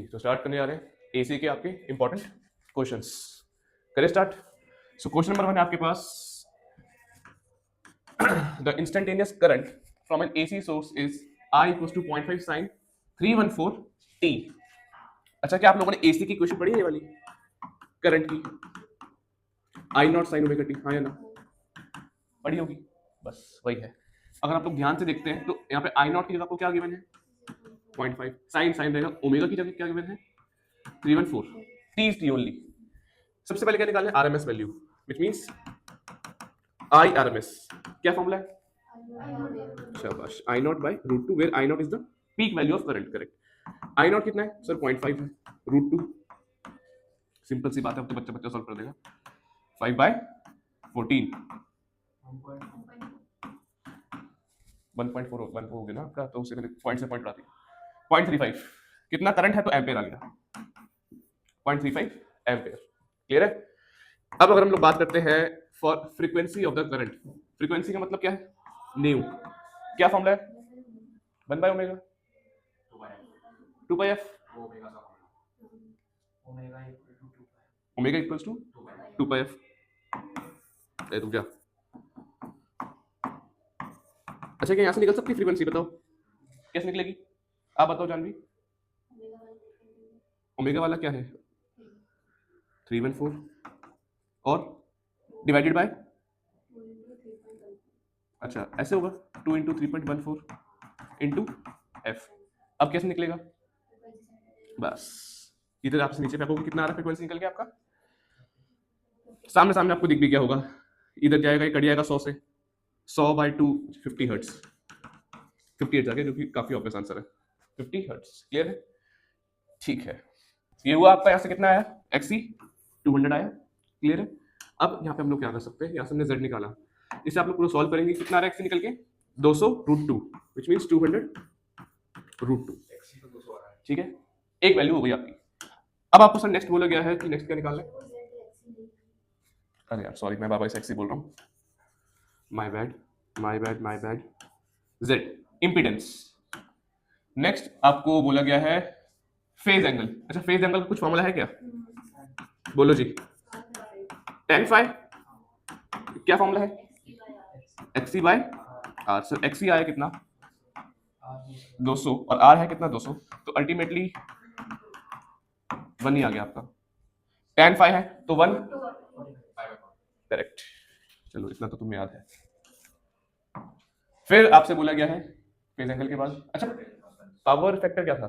जी, तो स्टार्ट करने जा रहे हैं एसी के आपके इंपॉर्टेंट क्वेश्चंस। करें स्टार्ट। सो क्वेश्चन नंबर 1 है आपके पास, the instantaneous current from an AC source is I equals to 0.5 sin 314 t। अच्छा, क्या आप लोगों ने एसी की क्वेश्चन पढ़ी है ये वाली करंट की? I not sine omega T, हाँ या ना? पढ़ी होगी, बस वही है। अगर आप लोग ध्यान से देखते हैं तो यहाँ पे I नॉट की जगह आपको क्या गिवन है? 0.5 साइन रहेगा, ओमेगा की जगह क्या गिवन है? 314, t is t ओनली। सबसे पहले क्या निकालना है? RMS value, which means I RMS. क्या फॉर्मूला है? शाबाश, I nought by root two, where I nought is the peak value of current. Correct. I nought कितना है सर? 0.5 है, रूट टू। सिंपल सी बात है, अब तो बच्चा बच्चा सॉल्व कर देगा। 5/14 1.4 हो गया ना आपका, तो उसे पॉइंट से पॉइंट आती है 0.35। कितना करंट है? तो एम्पेयर आ गया, 0.35 एम्पेयर। क्लियर है? अब अगर हम लोग बात करते हैं for frequency of the current, frequency का मतलब क्या है? न्यू। क्या फॉर्मूला है? 1/ओमेगा 2/f। Omega equals to 2/f। तुम क्या? अच्छा, क्या यहाँ से निकल सकती फ्रीक्वेंसी? बताओ कैसे निकलेगी, आप बताओ जानवी। ओमेगा वाला क्या है? 314 और डिवाइडेड बाय, अच्छा ऐसे होगा 2 इंटू 3.14 इंटू एफ। अब कैसे निकलेगा? बस इधर आपसे नीचे फेंकोगे, कितना आ रहा है फ्रीक्वेंसी निकल गया आपका? सामने सामने आपको दिख भी गया होगा, इधर जाएगा, ये कट जाएगा 100 से, 100/2 50 हर्ट्ज। 50 हर्ट्ज आ गया, जो कि काफी ऑब्वियस आंसर है, 50 हर्ट्ज। क्लियर है? ठीक है, ये हुआ आपका। यहाँ से कितना आया? एक्सी 200 आया। क्लियर है? अब यहाँ पे हम लोग क्या कर सकते हैं, यहाँ से हमने जेड निकाला, इसे आप लोग पूरा सॉल्व करेंगे। कितना आ रहा है एक्सी निकल के? 200√2, विच मीन्स 200√2। ठीक है, एक वैल्यू हो गई आपकी। अब आपको सर नेक्स्ट बोला गया है कि नेक्स्ट क्या निकालना है? अरे यार सॉरी, मैं बाबा से एक्सी बोल रहा हूँ, my bad my bad my bad. Z impedance. Next आपको बोला गया है फेज एंगल। अच्छा, फेज एंगल का कुछ फॉर्मूला है क्या? बोलो जी। tan phi क्या फॉर्मूला है? XC by R. Sir XC आया कितना? 200 और आर है कितना? 200, तो अल्टीमेटली 1 ही आ गया आपका। tan phi है तो 1, करेक्ट। चलो इतना तो तुम्हें याद है। फिर आपसे बोला गया है फेज एंगल के बाद, अच्छा पावर फैक्टर क्या था?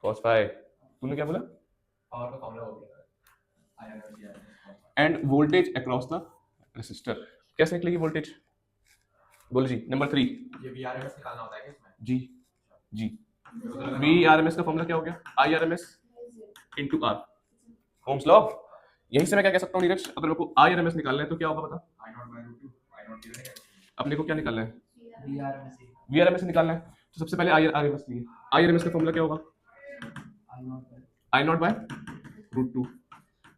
cos phi। तूने क्या बोला? पावर का फॉर्मूला हो गया। End voltage across the resistor, कैसे निकलेगी वोल्टेज? बोलो जी। नंबर 3, ये VRMS निकालना होता है क्या इसमें? जी जी। VRMS का फॉर्मूला क्या हो गया? IRMS into R, Ohm's law. यहीं से मैं क्या कह सकता हूँ नीरज, अगर मेरे को IRMS निकालना है तो क्या होगा बता? अपने को क्या निकालना है? VRMS निकालना है, तो सबसे पहले IRMS लिए। IRMS का फॉर्मूला क्या होगा? I0/√2।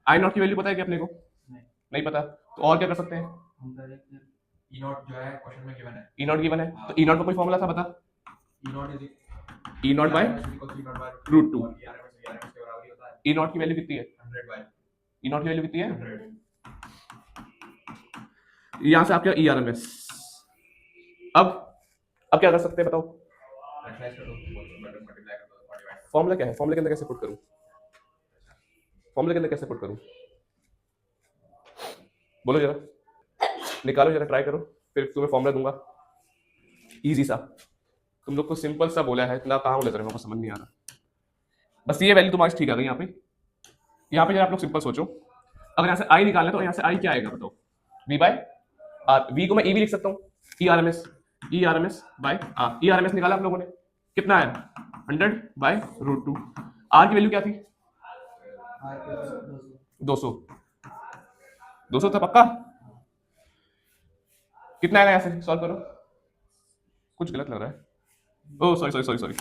I0 की वैल्यू पता है क्या अपने को? नहीं पता, तो और क्या कर सकते हैं? E0 जो है क्वेश्चन में गिवन है, E0 गिवन है, तो E0 का कोई फॉर्मूला था, बता। E0/√2। E0 की वैल्यू कितनी है? 100/। E0 की वैल्यू कितनी है? 100। यहां से आपका ERMS। अब क्या कर सकते हैं बताओ? फॉर्मूला क्या है? फॉर्मूले के अंदर कैसे पुट करूं? फॉर्मूले के अंदर कैसे पुट करूं? बोलो जरा, निकालो जरा, ट्राई करो, फिर तुम्हें फॉर्मूला दूंगा इजी सा। तुम लोग को सिंपल सा बोला है, इतना कहाँ लग रहा है, समझ नहीं आ रहा। बस ये वैल्यू तुम्हारी ठीक आ गई यहाँ पे। यहाँ पे जरा आप लोग सिंपल सोचो, अगर यहाँ से आई निकालना है तो यहाँ से आई क्या आएगा बताओ? V/R। V को मैं E भी लिख सकता हूँ, ERMS बाय R। ERMS निकाला आप लोगों ने, कितना है? 100/√2। R की वैल्यू क्या थी? 200 था पक्का? कितना आएगा? यहाँ से सॉल्व करो, कुछ गलत लग रहा है। ओ सॉरी,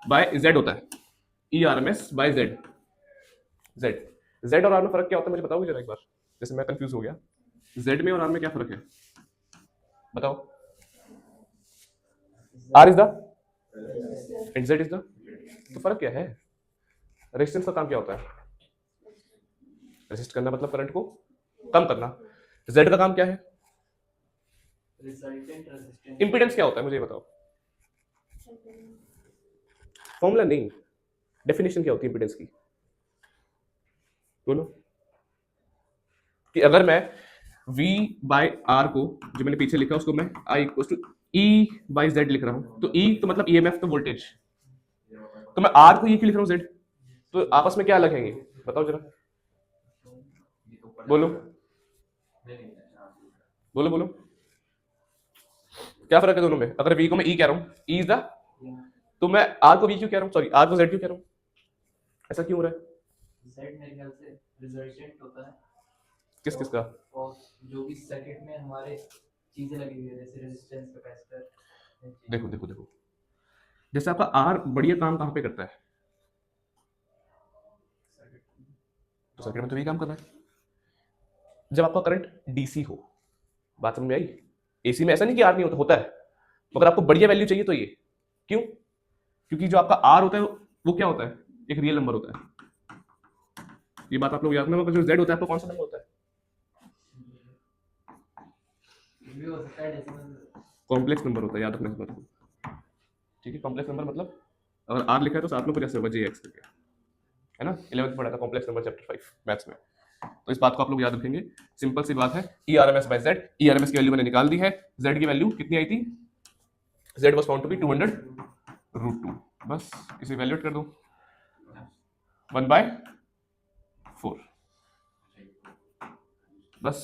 बाय Z होता है, ERMS बाय Z। Z और R में फर्क क्या होता है मुझे बताओगे जरा एक बार, जैसे मैं कंफ्यूज हो गया। Z में और R में क्या फर्क है बताओ? R is the end Z is the तो फर्क क्या है? रेजिस्टेंस का काम क्या होता है? रेजिस्ट करना मतलब करंट को कम करना। जेड का काम क्या है? इंपीडेंस क्या होता है मुझे ये बताओ? फॉर्मूला नहीं, डेफिनेशन क्या होती है इंपीडेंस की? बोलो। कि अगर मैं V बाय R को जो मैंने पीछे लिखा उसको मैं I equal to E by Z लिख रहा हूं, तो E तो मतलब EMF तो वोल्टेज, तो मैं R को E क्यों लिख रहा हूं Z? तो आपस में क्या अलग है ये बताओ जरा, बोलो बोलो बोलो, क्या फर्क है दोनों में? अगर V को मैं E कह रहा हूं, E इज द, तो मैं R को V क्यों कह रहा हूं, सॉरी R को Z क्यों कह रहा हूं? ऐसा क्यों हो रहा है? Z मेरे ख्याल से रिजल्टेंट होता है किस किस का? और जो भी सर्किट में हमारे चीजें लगी हुई है जैसे रेजिस्टेंस, कैपेसिटर। देखो देखो देखो, जैसे आपका R बढ़िया काम कहां पे करता है? तो सर्किट में तो वही काम कर रहा है। जब आपका करंट डीसी हो, बात समझ में आई? एसी में ऐसा नहीं कि आर नहीं होता, होता है, मगर आपको बढ़िया वैल्यू चाहिए तो ये क्यों? क्योंकि जो आपका आर होता है वो क्या होता है? एक रियल नंबर होता है। ये बात आप लोग याद रखना, जो जेड होता है आपको कौन सा नंबर होता है? कॉम्प्लेक्स नंबर होता है, याद रखना इस बात को, ठीक है? कॉम्प्लेक्स नंबर मतलब अगर आर लिखा है तो साथ में कुछ ऐसे होगा जे एक्स करके, है ना? 11th पढ़ा था कॉम्प्लेक्स नंबर चैप्टर 5 मैथ्स में, तो इस बात को आप लोग याद रखेंगे। सिंपल सी बात है, E R M S by Z. E R M S की वैल्यू मैंने निकाल दी है, जेड की वैल्यू कितनी आई थी? Z was found to be 200√2, बस इसे वैल्यूएट कर दो 1/4, बस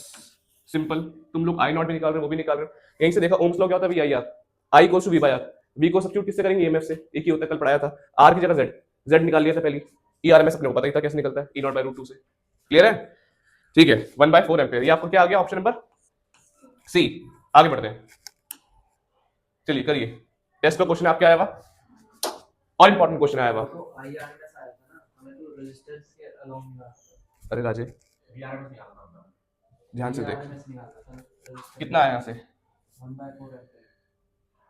सिंपल। तुम लोग आई नॉट भी निकाल रहे हो, वो भी निकाल रहे हो, यहीं से देखा ओम्स लॉ क्या होता है? V I R, I equals to V by R. V को सब्स्टिट्यूट किससे करेंगे? ईएमएफ से, एक ही होता है, कल पढ़ाया था। आर की जगह जेड, जेड निकाल लिया था पहले। ई आर एम एस अपने को पता ही था कैसे निकलता है, E0/√2 से। क्लियर है? ठीक है, 1/4 एम्पियर। ये आपको क्या आ गया? Option number C. आगे बढ़ते हैं, चलिए करिए टेस्ट का क्वेश्चन आपके आया हुआ, और इंपॉर्टेंट क्वेश्चन आया हुआ। तो आईआरएमएस आया था ना, हमें तो रेजिस्टेंस के अलोंग निकालना था। अरे राजे वीआरएमएस निकालना था, ध्यान से देख, वीआरएमएस निकालना था resistance कितना आया यहाँ से? 1/4 एम्पीयर।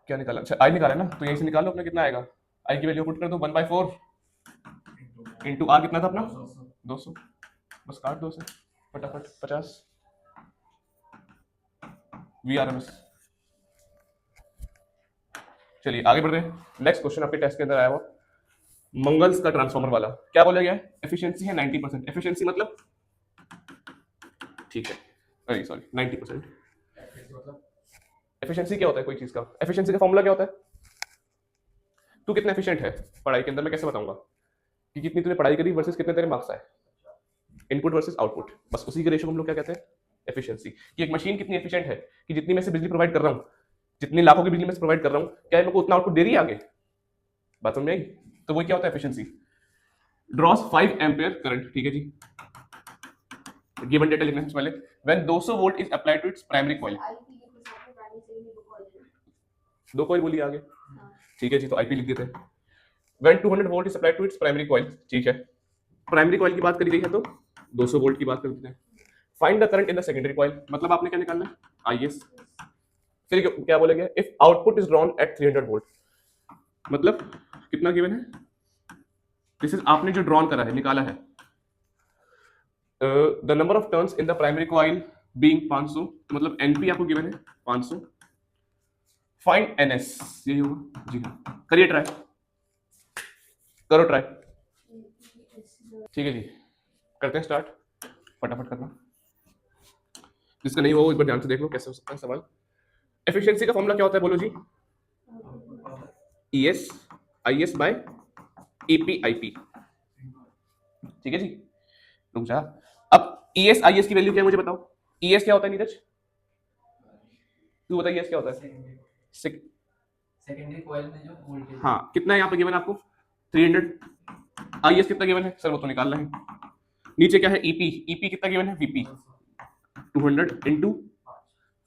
क्या निकाला? अच्छा आई निकाला ना, तो यहीं से निकालो अपना कितना आएगा। आई की वैल्यू पुट कर दो 1/4 इंटू आर कितना था अपना? 200, बस काट दो उसे फटाफट, 50 वी आर एम एस। चलिए आगे बढ़ रहे हैं। नेक्स्ट क्वेश्चन आपके टेस्ट के अंदर आया हुआ, मंगल्स का ट्रांसफॉर्मर वाला। क्या बोला गया है? एफिशिएंसी है 90%। एफिशिएंसी मतलब, ठीक है, अरे सॉरी 90%। एफिशिएंसी क्या होता है कोई चीज का? एफिशिएंसी का फॉर्मूला क्या होता है? तू कितना एफिशिएंट है पढ़ाई के अंदर, मैं कैसे बताऊंगा कि कितनी तूने पढ़ाई करी वर्सेस कितने तेरे मार्क्स आए? इनपुट वर्सेस आउटपुट, बस उसी के रेशो को हम लोग क्या कहते हैं? एफिशिएंसी। कि एक मशीन कितनी एफिशिएंट है, कि जितनी मैं से बिजली प्रोवाइड कर रहा हूँ, जितनी लाखों की बिजली में से प्रोवाइड कर रहा हूँ, क्या मेरे को उतना आउटपुट दे रही है आगे? बात समझ में आई? तो वो क्या होता है एफिशिएंसी? ड्रॉस 5 एम्पियर करंट, ठीक है जी, गिवन डेटा लिखने से पहले, when 200 volt is applied to its primary coil. दो कॉइल बोलिए आगे, ठीक है जी, तो आईपी लिख देते हैं। When 200 volt is applied to its primary coil, ठीक है, प्राइमरी कॉइल की बात करी गई है तो 200 वोल्ट की बात कर देते हैं। Find the current in the secondary coil, मतलब आपने क्या निकालना है? आईएस। फिर क्या बोला गया? If output is drawn at 300 volt, मतलब कितना गिवन है? दिस इज आपने जो ड्रॉन करा है, निकाला है, the number of turns in the primary coil being 500, मतलब एनपी आपको गिवन है 500। फाइंड एनएस, यही होगा जी हाँ, करिए ट्राई, करो ट्राई, ठीक है जी, करते हैं स्टार्ट, फटाफट करना। जिसका नहीं हो एक बार ध्यान से देख लो कैसे हो सकता है सवाल। एफिशिएंसी का फॉर्मूला क्या होता है बोलो जी? ES IS by EP IP, ठीक है जी। रुक जा, अब ईएस आईएस की वैल्यू क्या है मुझे बताओ? ईएस क्या होता है नीरज? तू बता ईएस क्या होता है? सेकेंडरी कॉइल में जो वोल्टेज, हाँ कितना है यहाँ पे गिवन आपको? 300। आईएस कितना गिवन है सर? वो तो निकालना है। नीचे क्या है? ईपी, ईपी कितना गिवन है? वीपी 200 इंटू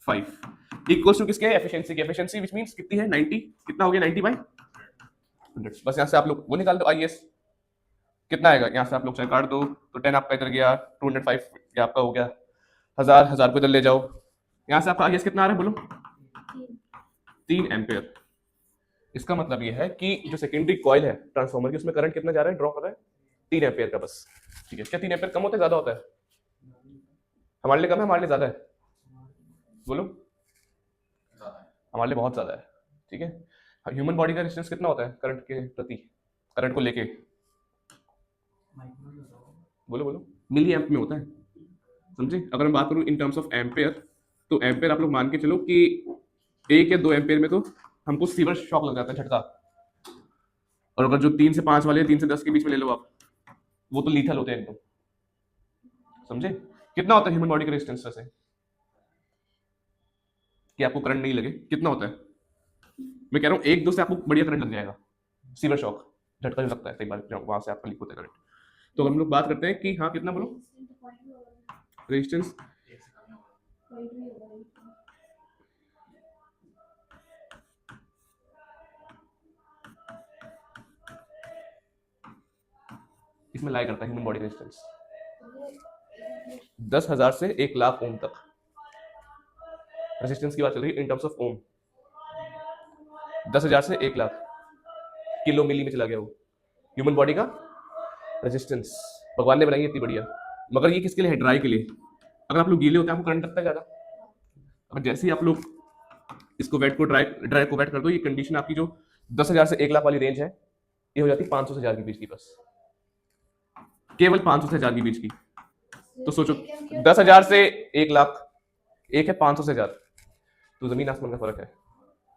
5 इक्वल्स टू किसके? एफिशिएंसी के। एफिशिएंसी व्हिच मींस कितनी है? 90। कितना हो गया? 90/100। बस यहाँ से आप लोग वो निकाल दो, आईएस कितना आएगा, यहाँ से आप लोग चाहे काट दो, तो 10 आपका इधर गया, 205 ये आपका हो गया, 1000 को इधर ले जाओ, यहाँ से आपका आईएस कितना आ रहा है बोलो? 3 एम्पियर। इसका मतलब ये है कि जो सेकेंडरी कॉइल है ट्रांसफार्मर की उसमें करंट कितना जा रहा है, ड्रॉ कर रहा है 3 एम्पियर का बस। ठीक है, क्या 3 एम्पियर कम होता है ज्यादा होता है? हमारे लिए कम है, हमारे लिए ज्यादा है? बोलो। हमारे लिए बहुत ज्यादा है। ठीक है, ह्यूमन बॉडी का रेजिस्टेंस कितना होता है करंट के प्रति, करंट को लेके? बोलो बोलो। मिली एम्प में होता है, समझे? अगर मैं बात करूं इन टर्म्स ऑफ एम्पेयर, तो एम्पेयर आप लोग मान के चलो कि 1 या 2 एम्पेयर में तो हमको सीवर शॉक लग जाता है, झटका। और अगर जो 3 से 5 वाले 3 से 10 के बीच में ले लो आप, वो तो लीथल होते हैं एकदम, समझे? कितना होता है ह्यूमन बॉडी का रेजिस्टेंस वैसे, कि आपको करंट नहीं लगे, कितना होता है? मैं कह रहा हूँ 1-2 से आपको बढ़िया करंट लग जाएगा, सीवर शॉक, झटका जो लगता है कई बार वहां से आपका लीक होता है करंट। तो हम लोग बात करते हैं कि हाँ कितना, बोलो रेजिस्टेंस। इसमें लाई करता है ह्यूमन बॉडी रेजिस्टेंस 10,000 से 1,00,000 ओम तक। रेजिस्टेंस की बात चल रही है इन टर्म्स ऑफ ओम। 10,000 से 1,00,000 किलो मिली में चला गया वो ह्यूमन बॉडी का रेजिस्टेंस। भगवान ने बनाई है इतनी बढ़िया, मगर ये किसके लिए है? ड्राई के लिए। अगर आप लोग गीले होते हैं आपको करंट लगता है ज्यादा। अगर जैसे ही आप लोग इसको वेट को ड्राई को वेट कर दो, ये कंडीशन आपकी जो 10,000 से 1,00,000 वाली रेंज है, ये हो जाती है 500 से 1,000 के बीच की, बस केवल 500 से 1,000 के बीच की। तो सोचो 10,000 से 1,00,000, एक है 500 से 1,000, तो जमीन आसमान का फर्क है।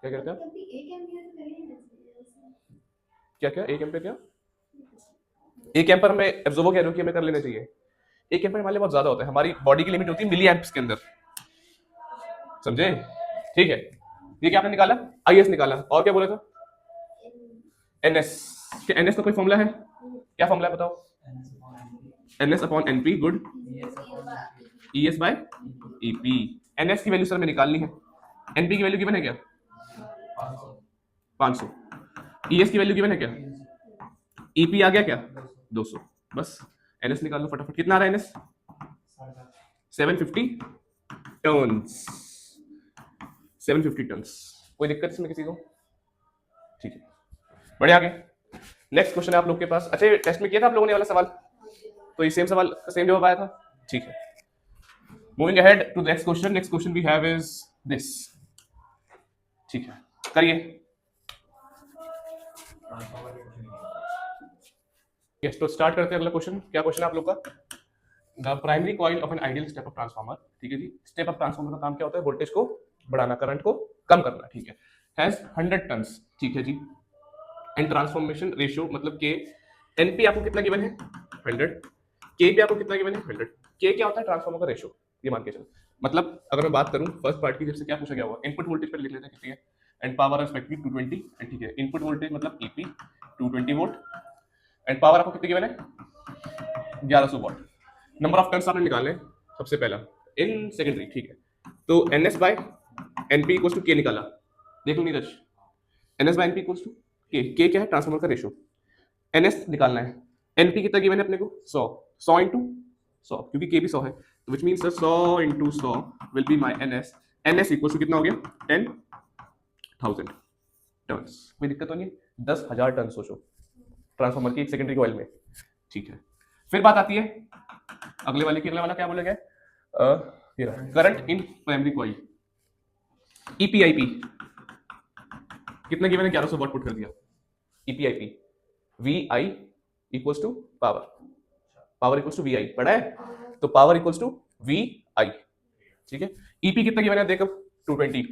क्या कहते हैं आप? क्या क्या 1 एम्पियर, क्या 1 एम्पियर में एब्जॉर्बो कह रहे हो कि हमें कर लेना चाहिए? 1 एम्पियर हमारे लिए बहुत ज्यादा होता है, हमारी बॉडी की लिमिट होती है मिली एम्प्स के अंदर, समझे? ठीक है, ये क्या आपने निकाला? आईएस निकाला, और क्या बोला था? एनएस। क्या एनएस का कोई फॉर्मूला है? क्या फॉर्मूला है बताओ? NS upon NP, good. ES by EP. NS की वैल्यू सर में निकालनी है, एनपी की वैल्यू गिवन है क्या? 500। ईएस की वैल्यू गिवन है क्या? ईपी आ गया क्या? 200। बस एनएस निकाल लो फटाफट। कितना आ रहा है एनएस? 750 टन्स। 750 टन्स। कोई दिक्कत इसमें किसी को? ठीक है, बढ़िया। आगे नेक्स्ट क्वेश्चन है आप लोग के पास। अच्छा, टेस्ट में किया था आप लोगों ने वाला सवाल, तो ये सेम सवाल का सेम जवाब आया था। ठीक है, moving ahead to the next question. Next question we have is this. ठीक है, करिए। यस, तो स्टार्ट करते हैं अगला क्वेश्चन। क्या क्वेश्चन है आप लोग का? The primary coil of an ideal step up transformer. ठीक है जी, स्टेप अप ट्रांसफार्मर का काम क्या होता है? वोल्टेज को बढ़ाना, करंट को कम करना। ठीक है, हैज 100 टन्स। ठीक है जी, एंड ट्रांसफॉर्मेशन रेशियो मतलब के, एनपी आपको कितना गिवन है? 100। के भी आपको कितना गिवन है? 100। के क्या होता है? ट्रांसफार्मर का रेशियो, ये मान के चलो। मतलब अगर मैं बात करूं फर्स्ट पार्ट की, जैसे क्या पूछा गया हुआ, इनपुट वोल्टेज पर लिख लेते हैं कितनी है, एंड पावर रिस्पेक्टिवली 220। एंड ठीक है, इनपुट वोल्टेज मतलब ईपी 220 वोल्ट, एंड पावर आपको कितनी गिवन है? 1100 वॉट। नंबर ऑफ टर्न्स आपने निकालने हैं सबसे पहला इन सेकेंडरी। ठीक है, तो NS by NP equals to K निकाला, देख लो Neeraj. NS by NP equals to K क्या है? ट्रांसफार्मर का रेशियो। एनएस निकालना है, एनपी कितना गिवन है अपने को? 100। 100 इंटू 100, क्योंकि के भी 100 है, तो which mean sir 100 into 100 will be my NS. NS equal to कितना हो गया? 10,000 टर्न्स। कोई दिक्कत तो नहीं? 10,000 टन सोचो ट्रांसफार्मर की एक सेकेंडरी कॉइल में। ठीक है, फिर बात आती है अगले वाले की। अगला वाला क्या बोला गया? Current in primary coil, EPIP कितना गिवन है? 1100 वॉट पुट कर दिया। EPIP V I equals to power, power equals to V I पढ़ा है, तो power equals to V I. ठीक है, ईपी कितना गिवन है देखो? 220।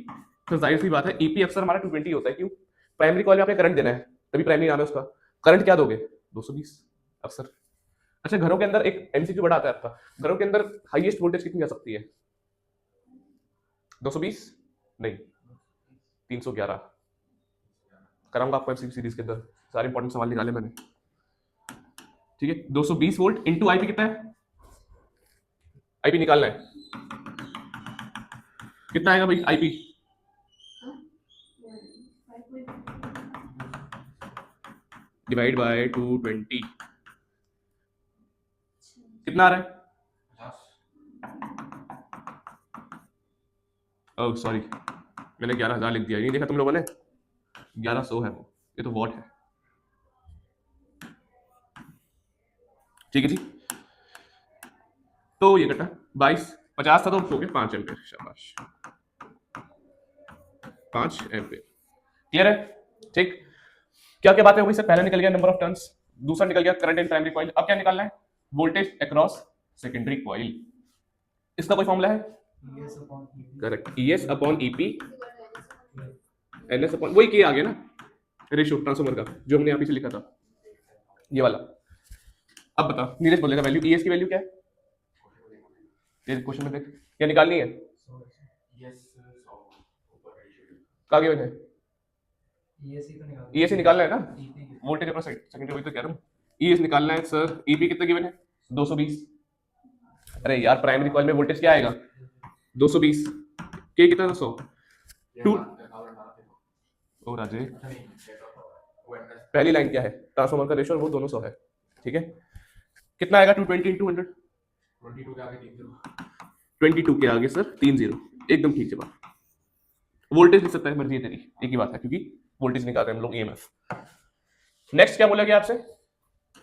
तो जाहिर सी बात है ईपी अक्सर हमारा 220 होता है। क्यों? प्राइमरी कॉइल में आपने करंट देना है, तभी प्राइमरी नाम है उसका। करंट क्या दोगे? 220 अक्सर। अच्छा, घरों के अंदर एक एमसीक्यू बड़ा आता है आपका, घरों के अंदर हाईएस्ट वोल्टेज कितनी जा सकती है? 220 नहीं, 311। कराऊंगा आपको एमसीक्यू सीरीज के अंदर, सारे इंपॉर्टेंट सवाल निकाले मैंने। ठीक है, 220 वोल्ट इंटू आईपी कितना है? आईपी निकालना है, कितना आएगा भाई आईपी? डिवाइड बाय 220 कितना आ रहा है? ओह सॉरी, मैंने 11,000 लिख दिया, नहीं देखा तुम लोगों ने? 1100 है वो, ये तो वॉट है। ठीक है जी, तो ये कटा 22, 50 था तो हो गया 5 एम्पेयर, शाबाश 5 एम्पेयर। क्लियर है? ठीक, क्या क्या बातें हो गई सर? पहला निकल गया नंबर ऑफ टर्न्स, दूसरा निकल गया करंट इन प्राइमरी कॉइल, अब क्या निकालना है? Voltage across secondary coil. इसका कोई फॉर्मूला है? ES upon EP. Correct, ES upon EP, NS upon, वही किया आ गया ना, रेशियो ट्रांसफार्मर का जो हमने यहाँ पीछे लिखा था, ये वाला। अब बता, नीरज बोलेगा वैल्यू, ES की वैल्यू क्या है? ये क्वेश्चन में देख, क्या निकालनी है? कहाँ गिवन है? ES ही तो निकालना ES ही निकालना है ना, EP की। वोल्टेज अपॉन सेकेंडरी, वही तो कह रहा हूँ। ES निकालना है सर, EP कितना गिवन है? 220। अरे यार प्राइमरी कॉइल में वोल्टेज क्या आएगा? 220, के कितना था? 100। टू, ओ राजे, पहली लाइन क्या है? ट्रांसफार्मर का रेशियो, और वो दोनों 100 है। ठीक है, कितना आएगा? 220 इंटू 100, 22 के आगे सर 30, एकदम ठीक जवाब। वोल्टेज लिख सकता है, मर्जी है तेरी, एक ही बात है, क्योंकि वोल्टेज निकाल रहे हैं हम लोग, EMF। नेक्स्ट क्या बोला गया आपसे?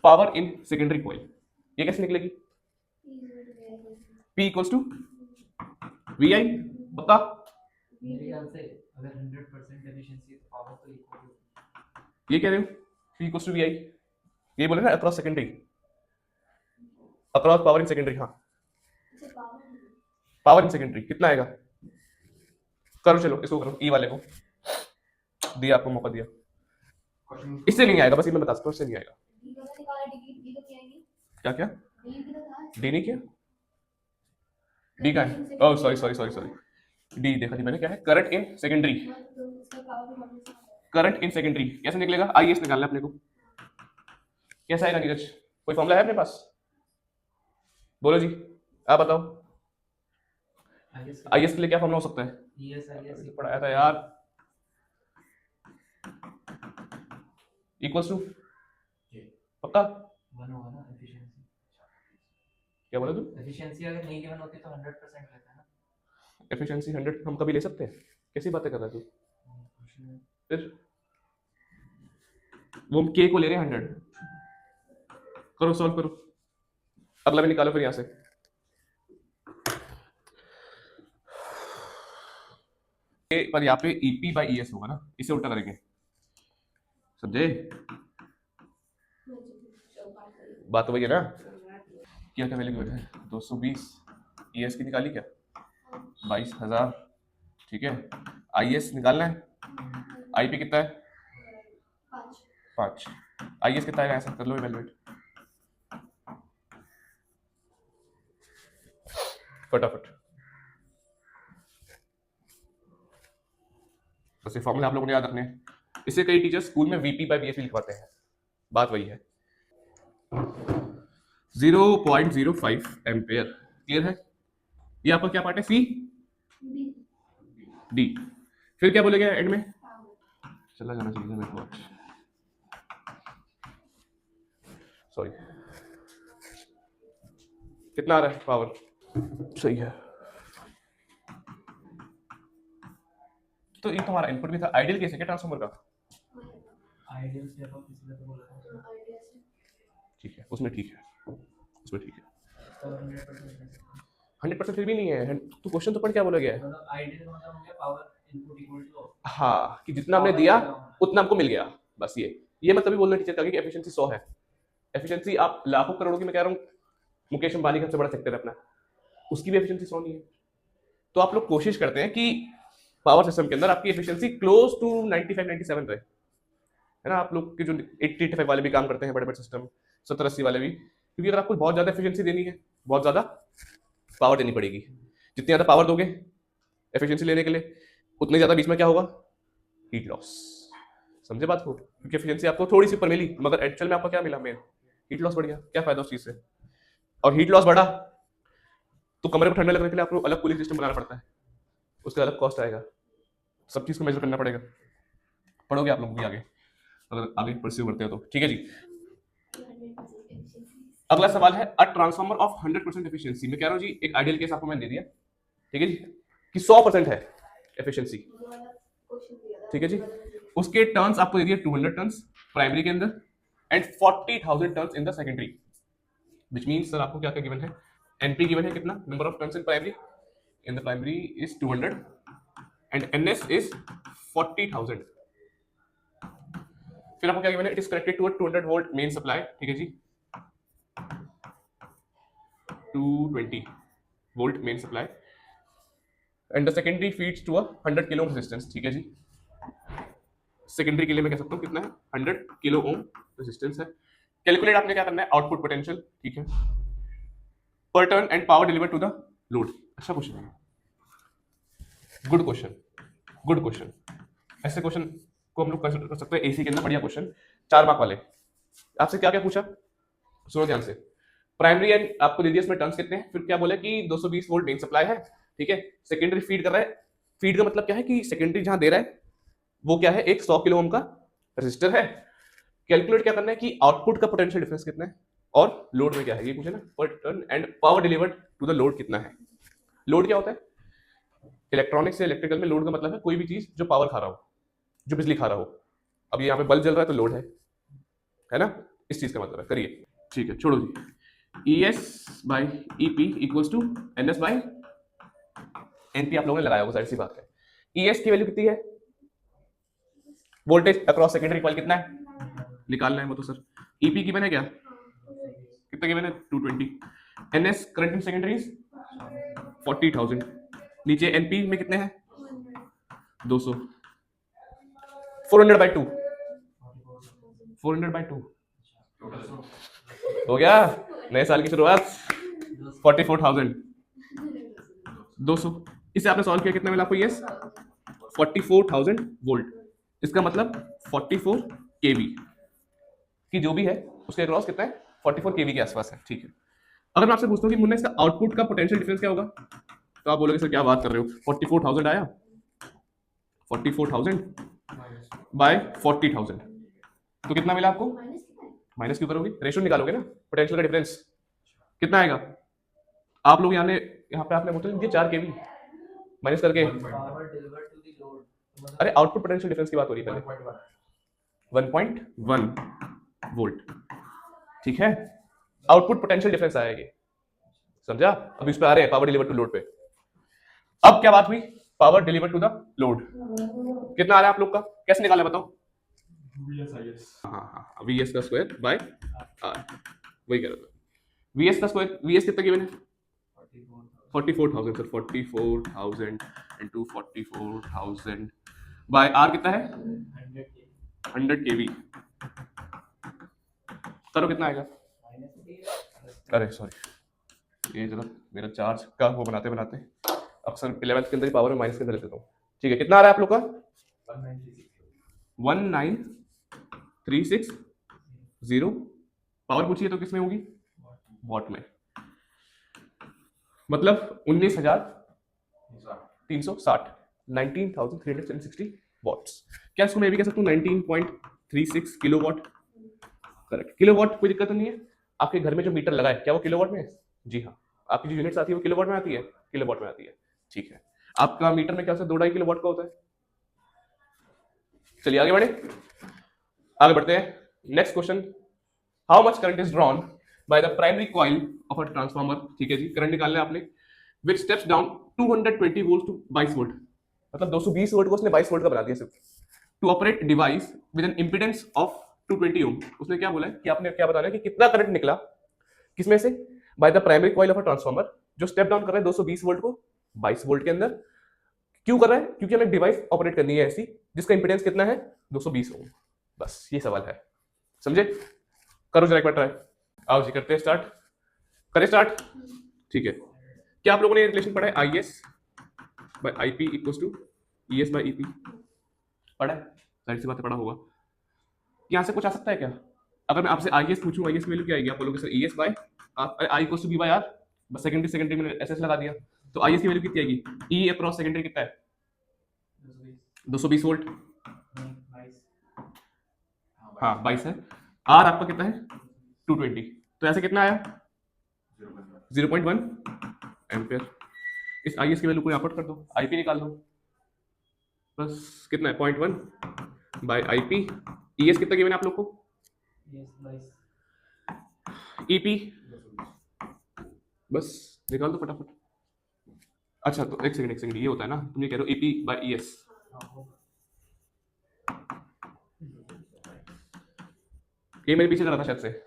पावर इन सेकेंडरी कॉइल, ये कैसे निकलेगी? P इक्वल्स टू VI, पक्का? मेरे ख्याल से अगर 100% एफिशिएंसी है तो पावर तो इक्वल होगी। ये कह रहे हो? P इक्वल्स टू VI, ये बोले ना across secondary, across power in secondary. हाँ, पावर इन सेकेंडरी कितना आएगा? करो चलो, इसको करो, ई वाले को दिया, आपको मौका दिया। इससे नहीं आएगा, बस ये मैं बता सकता हूँ, इससे नहीं आएगा। क्या क्या? डी नहीं किया? डी का है? Oh sorry sorry sorry sorry, D देखा थी मैंने, क्या है? Current in secondary, current in secondary कैसे निकलेगा? IS निकालना है अपने को, कैसा आएगा नीरज? कोई फॉर्मूला है अपने पास? बोलो जी, आप बताओ। IS के लिए क्या फॉर्मूला हो सकता है? ES पढ़ाया था यार, इक्वल्स टू, पक्का? 1 होगा ना एफिशिएंसी। क्या बोला तू? एफिशिएंसी अगर नहीं गिवन होती तो 100% रहता है ना। एफिशिएंसी 100 हम कभी ले सकते हैं? कैसी बातें कर रहा है तू? फिर वो हम के को ले रहे हैं 100। करो, सॉल्व करो, अगला भी निकालो फिर यहाँ से। पर यहाँ पे EP बाई ES होगा ना, इसे उल्टा करेंगे, समझे? बात तो वही है ना। क्या क्या वैल्यू है? 220, ES की निकाली क्या? 22,000। ठीक है, IS निकालना है, IP कितना है? 5। IS कितना है? ऐसा कर लो इवैल्यूएट फटाफट। बस ये फॉर्मूला आप लोगों ने याद रखने हैं, इसे कई टीचर स्कूल में VP बाई BS लिखवाते हैं, बात वही है। 0.05 एम्पेयर, क्लियर है? ये आपका क्या पार्ट है? C D, फिर क्या बोलेगा एंड में? चला जाना चाहिए मेरे को, सॉरी, कितना आ रहा है पावर? सही है, तो ये तुम्हारा इनपुट भी था। आइडियल केस है क्या ट्रांसफार्मर का? आइडियल स्टेप अप इसलिए तो बोला था। ठीक है, उसमें ठीक है, उसमें ठीक है। तो 100% 100% फिर भी नहीं है, तो क्वेश्चन तो पढ़ क्या बोला गया है? मतलब आइडियल मतलब हो गया पावर इनपुट इक्वल टू, हाँ, कि जितना हमने दिया उतना हमको मिल गया, बस ये मैं तभी बोल रहा टीचर का कि एफिशिएंसी 100 है। एफिशिएंसी आप लाखों करोड़ों की, मैं कह रहा हूँ मुकेश अंबानी का सबसे बड़ा सेक्टर है अपना, उसकी भी एफिशिएंसी 100 नहीं है। तो आप लोग कोशिश करते हैं कि पावर सिस्टम के अंदर आपकी एफिशिएंसी क्लोज टू 95-97 रहे, है ना? आप लोग के जो 80-85 वाले भी काम करते हैं, बड़े बड़े सिस्टम 70-80 वाले भी, क्योंकि अगर आपको बहुत ज्यादा एफिशिएंसी देनी है, बहुत ज्यादा पावर देनी पड़ेगी। जितनी ज्यादा पावर दोगे एफिशिएंसी लेने के लिए, उतने ज्यादा बीच में क्या होगा? Heat loss. समझे बात को? क्योंकि एफिशिएंसी आपको थोड़ी सी ऊपर मिली, मगर एक्चुअल में आपको क्या मिला? मेन हीट लॉस बढ़ गया। क्या फायदा उस चीज से? और हीट लॉस बढ़ा तो कमरे को ठंडा लगने के लिए आपको अलग कूलिंग सिस्टम बनाना पड़ता है, उसका अलग कॉस्ट आएगा, सब चीज को मेजर करना पड़ेगा। पढ़ोगे आप लोग भी आगे, अगर आगे परस्यू करते हो तो। ठीक है जी, अगला सवाल है अ ट्रांसफार्मर ऑफ 100% एफिशिएंसी। मैं कह रहा हूँ जी, एक आइडियल केस आपको मैंने दे दिया, ठीक है जी, कि 100% है एफिशिएंसी, ठीक है जी, उसके टर्न्स आपको दे दिए 200 टर्न्स प्राइमरी के अंदर and 40,000 turns in the secondary, which means sir आपको क्या क्या गिवन है, एनपी गिवन है कितना, number of turns in the primary is 200 and NS is 40,000। फिर आपको क्या गिवन है, it is connected to a 200 volt main supply, ठीक है जी, 220 volt main supply and the secondary feeds to a 100 kilo ohm resistance, ठीक है जी। Secondary के लिए मैं कह सकता हूँ कितना है, 100 किलो ओम रेजिस्टेंस है। कैलकुलेट आपने क्या करना है, आउटपुट पोटेंशियल, ठीक है, per turn and power deliver to the load. अच्छा क्वेश्चन है, गुड क्वेश्चन, गुड क्वेश्चन। ऐसे क्वेश्चन को हम लोग कर सकते हैं एसी के अंदर, बढ़िया क्वेश्चन, 4 मार्क वाले। आपसे क्या क्या पूछा, सुनो ध्यान से। प्राइमरी एंड आपको दे दिया इसमें टर्न्स कितने हैं, फिर क्या बोला कि 220 वोल्ट मेन सप्लाई है, ठीक है। सेकेंडरी फीड कर रहा है, फीड का मतलब क्या है कि सेकेंडरी जहां दे रहा है वो क्या है, एक 100 किलो ओम का रेजिस्टर है। कैलकुलेट क्या करना है कि आउटपुट का पोटेंशियल डिफरेंस कितना है और लोड में क्या है, ये पूछे ना, per turn and power delivered to the load कितना है। लोड क्या होता है, इलेक्ट्रॉनिक्स से इलेक्ट्रिकल में लोड का मतलब है कोई भी चीज जो पावर खा रहा हो, जो बिजली खा रहा हो। अब यहाँ पे बल्ब जल रहा है तो लोड है ना, इस चीज का मतलब है। करिए, ठीक है, छोड़ो जी। E S by E P equals to N S by N P, आप लोगों ने लगाया होगा, साइड सी बात है। ई एस की वैल्यू कितनी है, वोल्टेज अक्रॉस सेकेंडरी कॉइल कितना है, निकालना है वो तो सर। ईपी की मैंने क्या कितना की मैंने 220, एनएस करंट इन सेकेंडरीज 40,000, नीचे एनपी में कितने हैं 200, 400/2, 400/2 हो गया, नए साल की शुरुआत, 44,000 200। इसे आपने सॉल्व किया, कितना मिला आपको, यस 44,000 वोल्ट, इसका मतलब 44 केवी की जो भी है उसके अक्रॉस कितना है, 44 केवी के आसपास है, ठीक है। अगर मैं आपसे पूछता हूँ कि मुन्ना इसका आउटपुट का पोटेंशियल डिफरेंस क्या होगा, तो आप बोलोगे सर क्या बात कर रहे हो, 44,000 आया, 44,000 बाय 40,000 तो कितना मिला आपको, माइनस क्यों करोगे, रेशियो निकालोगे ना, पोटेंशियल का डिफरेंस कितना आएगा। आप लोग यहाँ पे आपने बोलते हैं 4 केवी माइनस करके, power deliver to the load, अरे आउटपुट पोटेंशियल डिफरेंस की बात हो रही है पहले, 1.1 वोल्ट, ठीक है। आउटपुट पोटेंशियल डिफरेंस आया ये, समझा। अब इस पे आ रहे हैं पावर डिलीवर टू लोड पे। अब क्या बात हुई, power deliver to the load कितना आ रहा है आप लोग का, कैसे निकाला बताओ, हाँ वी एस का स्क्वायर बाय आर, वही कह रहा था, वी एस का स्क्वायर, वी एस कितना गिवन है 44,000 सर, 44,000 इंटू 44,000 बाय आर कितना है 100 केवी, करो कितना आएगा, अरे सॉरी ये जरा मेरा चार्ज का वो बनाते बनाते अक्सर 11th के अंदर ही पावर में माइनस के अंदर लेते हूँ, ठीक है। कितना आ रहा है आप लोग का 19,360, पावर पूछिए तो किसमें होगी, वॉट में, मतलब 19,360, 19,360 वॉट्स। क्या इसको मैं भी कह सकता हूँ 19.36 किलोवाट, करेक्ट। किलोवाट कोई दिक्कत तो नहीं है, आपके घर में जो मीटर लगा है क्या वो किलोवाट में है, जी हाँ, आपकी जो यूनिट्स आती है वो किलोवाट में आती है, किलोवाट में आती है, ठीक है। आपका मीटर में क्या 2.5 किलोवाट का होता है। चलिए आगे बढ़ते हैं। Next question, how much current is drawn by the primary coil of a transformer, ठीक है जी। करंट निकालना है आपने, which steps down 220 volt to 22 volt, मतलब 220 वोल्ट को उसने 22 वोल्ट का बना दिया सिर्फ, to operate device with an impedance of 220 ohm. उसने क्या बोला है कि आपने क्या बताना है कि कितना करंट निकला किसमें से, bye the primary coil of a transformer, जो स्टेप डाउन कर रहा है 220 वोल्ट को 22 वोल्ट के अंदर। क्यों कर रहा है, क्योंकि हमें डिवाइस ऑपरेट करनी है ऐसी जिसका इंपीडेंस कितना है 220 ओम, बस ये सवाल है, समझे। करो जरा एक बार ट्राई, आओ जी करते हैं स्टार्ट, करें स्टार्ट, ठीक है। क्या आप लोगों ने रिलेशन पढ़ा है, I S by I P equals to E S by E P, पढ़ा है, सारी सी बातें पढ़ा होगा। यहाँ से कुछ आ सकता है क्या, अगर मैं आपसे आई एस पूछूं, आई एस की वैल्यू क्या आएगी, आप बोलोगे sir E S by I equals to B by R, बस सेकेंडरी मैंने एस एस लगा दिया, तो आई एस की वैल्यू कितनी आएगी, ई अक्रॉस सेकेंडरी कितना है 220 वोल्ट, हाँ 22 है, आर आपका कितना है 220, तो ऐसे कितना आया 0.1 एम्पियर। इस आई एस की वैल्यू को यहाँ पुट कर दो, आई पी निकाल दो, बस कितना है 0.1, बाय आईपी। ईएस कितना गिवन है आप लोग को? ये 22 ईपी बस निकाल दो फटाफट। अच्छा तो एक सेकंड ये होता है ना, तुम ये कह रहे हो ईपी बाय ईएस। हाँ होगा। ये मेरे पीछे करा था शायद से। तो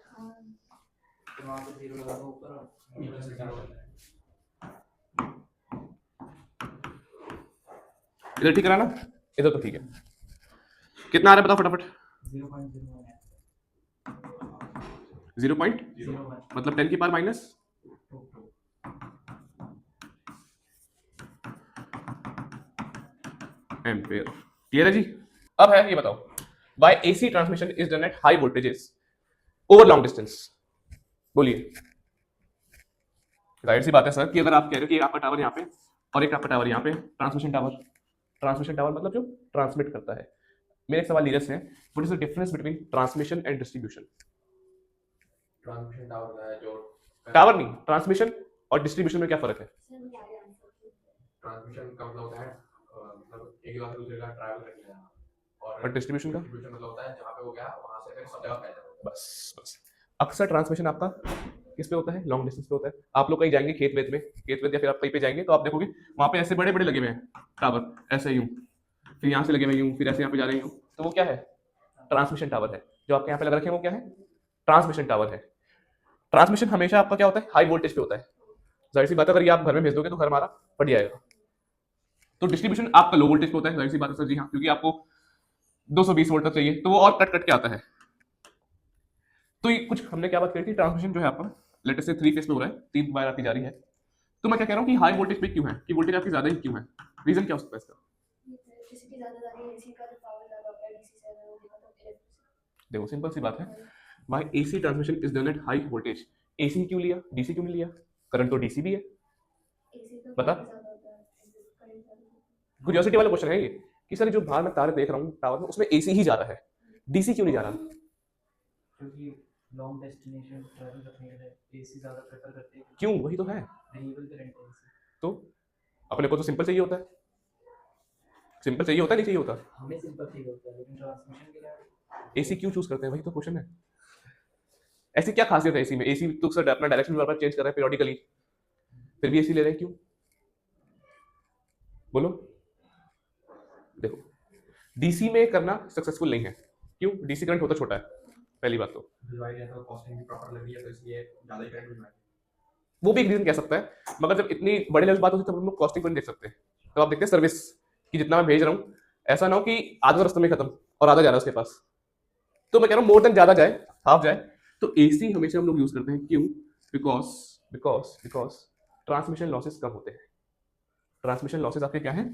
वहाँ पे 0 लगा दो ऊपर और नीचे से 0 लगा इधर ठीक करा ना, इधर तो ठीक है। कितना आ रहा है बताओ फटाफट। 0.01 है 0.01 मतलब 10 की पावर माइनस 2 एम्पेयर। क्लियर है जी? अब है ये बताओ, why AC transmission is done at high voltages over long distance. बोलिए। जाहिर सी बात है सर कि अगर आप कह रहे हो कि आपका टावर यहाँ पे और एक आपका टावर यहाँ पे, ट्रांसमिशन टावर मतलब जो ट्रांसमिट करता है। मेरे एक सवाल नीरज से है, what is the difference between transmission and distribution? Transmission tower का है जो टावर नहीं, ट्रांसमिशन और डिस्ट्रीब्यूशन में क्या फर्क है? ट्रांसमिशन का मतलब होता है मतलब एक जगह से दूसरी जगह ट्रैवल करके जाना, और डिस्ट्रीब्यूशन का? डिस्ट्रीब्यूशन मतलब होता है जहाँ पे वो गया वहाँ से फिर सब जगह फैल जाता है। बस अक्सर ट्रांसमिशन आपका किस पे होता है? लॉन्ग डिस्टेंस पे होता है। आप लोग कहीं जाएंगे खेत वेत में, या फिर आप कहीं पे जाएंगे तो आप देखोगे वहां पे ऐसे बड़े बड़े लगे हुए हैं टावर, ऐसे यूं, फिर यहाँ से लगे हुए यूं, फिर ऐसे यहाँ पे जा रहे हैं यूं, तो वो क्या है? ट्रांसमिशन टावर है। जो आपके यहाँ पे लग रखे हैं वो क्या है? ट्रांसमिशन टावर है। ट्रांसमिशन हमेशा आपका क्या होता है? हाई वोल्टेज पे होता है। जाहिर सी बात है अगर ये आप घर में भेज दोगे तो घर हमारा फट जाएगा। तो डिस्ट्रीब्यूशन आपका लो वोल्टेज पे होता है। जाहिर सी बात है सर जी हाँ, क्योंकि आपको 220 वोल्ट तक चाहिए तो वो और कट कट के आता है। तो ये कुछ हमने क्या बात करी थी, ट्रांसमिशन जो है आपका लेटेस्ट से 3 फेस में हो रहा है, 3 वायर आपकी जा रही है। तो मैं क्या कह रहा हूँ कि हाई वोल्टेज पे क्यों है, कि वोल्टेज आपकी ज्यादा ही क्यों है? रीजन क्या हो सकता है इसका? इलेक्ट्रिसिटी ज्यादा जा रही है, एसी का जो पावर ज्यादा होता है डीसी से अगर वो देखा तो इलेक्ट्रिसिटी। देखो सिंपल सी बात है, why AC transmission is done at high voltage. AC क्यों लिया, डीसी क्यों नहीं लिया? करंट तो डीसी भी है। एसी का बता। पावर ज्यादा होता है, करंट ज्यादा होता है। क्यूरियोसिटी वाला क्वेश्चन है ये कि सर जो बाहर मैं तार देख रहा हूँ टावर में उसमें एसी ही जा रहा है, डीसी क्यों नहीं जा रहा? क्योंकि लॉन्ग डेस्टिनेशन ट्रैवल करने के लिए एसी ज़्यादा प्रेफर करते हैं क्यों? वही तो है। वेरिएबल करंट है AC। तो अपने को तो सिंपल चाहिए होता है, सिंपल चाहिए होता है, नहीं चाहिए होता? हमें सिंपल चाहिए होता है लेकिन ट्रांसमिशन के लिए एसी क्यों चूज करते हैं, वही तो क्वेश्चन है। ऐसी क्या खासियत है एसी में? एसी तो सर अपना डायरेक्शन बार बार चेंज कर रहा है पीरियोडिकली, फिर भी एसी ले रहे हैं क्यों? बोलो। देखो डीसी में करना सक्सेसफुल नहीं है। क्यों? डीसी करंट होता छोटा है, पहली बात तो। डिवाइड है तो कॉस्टिंग भी प्रॉपर लग रही है तो इसलिए ज़्यादा ही करंट मिल रहा है। वो भी एक रीजन कह सकता है, मगर जब इतनी बड़े लेवल बात होती है तब हम लोग कॉस्टिंग को नहीं देख सकते। तो आप देखते हैं सर्विस कि जितना मैं भेज रहा हूँ ऐसा ना हो कि आधा रास्ते में खत्म और आधा जा रहा है उसके पास। तो मैं कह रहा हूँ मोर देन ज्यादा जाए, हाफ जाए। तो एसी हमेशा हम लोग यूज करते हैं। क्यों? Because because because transmission losses कम होते हैं। ट्रांसमिशन लॉसेस आपके क्या है?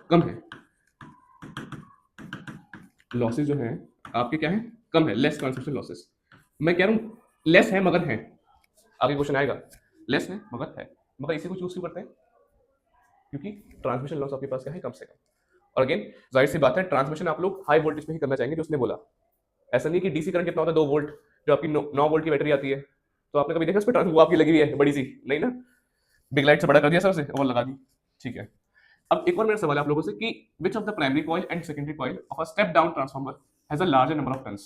कम है। लॉसेस जो है आपके क्या है? कम है, लेस ट्रांसमिशन लॉसेस। मैं कह रहा हूँ लेस है मगर है। आगे क्वेश्चन आएगा, लेस है मगर है, मगर इसी को चूज क्यों करते हैं? क्योंकि ट्रांसमिशन लॉस आपके पास क्या है? कम से कम। और अगेन जाहिर सी बात है ट्रांसमिशन आप लोग हाई वोल्टेज में ही करना चाहेंगे जो उसने बोला। ऐसा नहीं कि डीसी करंट कितना होता है 2 वोल्ट, जो आपकी 9 वोल्ट की बैटरी आती है, तो आपने कभी देखा उस पर वो आपकी लगी हुई है बड़ी सी? नहीं ना, बिग लाइट से बड़ा कर दिया सर उसे और लगा दी। ठीक है। अब एक और मेरा सवाल है आप लोगों से कि which of the primary coil and secondary coil of a step down transformer has a larger number of turns?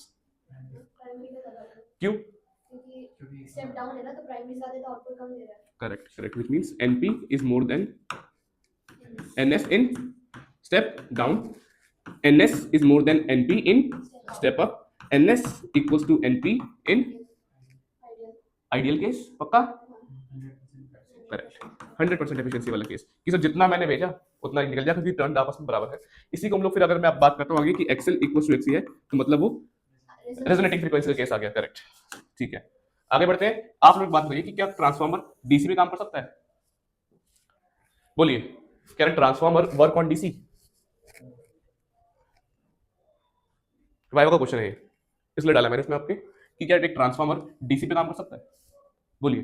Primary का ज्यादा होता है क्यों? क्योंकि स्टेप डाउन है ना, तो प्राइमरी ज्यादा है तो आउटपुट कम दे रहा है। Correct correct, which means NP is more than NS in step down, ns is more than np in step up, ns equals to np in ideal. ideal case। पक्का? Correct. 100% efficiency वाला case कि sir जितना मैंने भेजा उतना ही निकल जाए क्योंकि टर्न आपस में बराबर है। इसी को हम लोग फिर अगर मैं आप बात करता हूँ आगे कि एक्सएल इक्वल्स टू एक्सी है तो मतलब वो रेजोनेटिंग फ्रीक्वेंसी का केस आ गया। करेक्ट। ठीक है, आगे बढ़ते हैं। आप लोग बात करिए कि क्या ट्रांसफार्मर डीसी में काम कर सकता है? बोलिए, can transformer work on DC? Viva का क्वेश्चन है ये, इसलिए डाला मैंने इसमें आपके कि क्या एक ट्रांसफार्मर डीसी पे काम कर सकता है? बोलिए।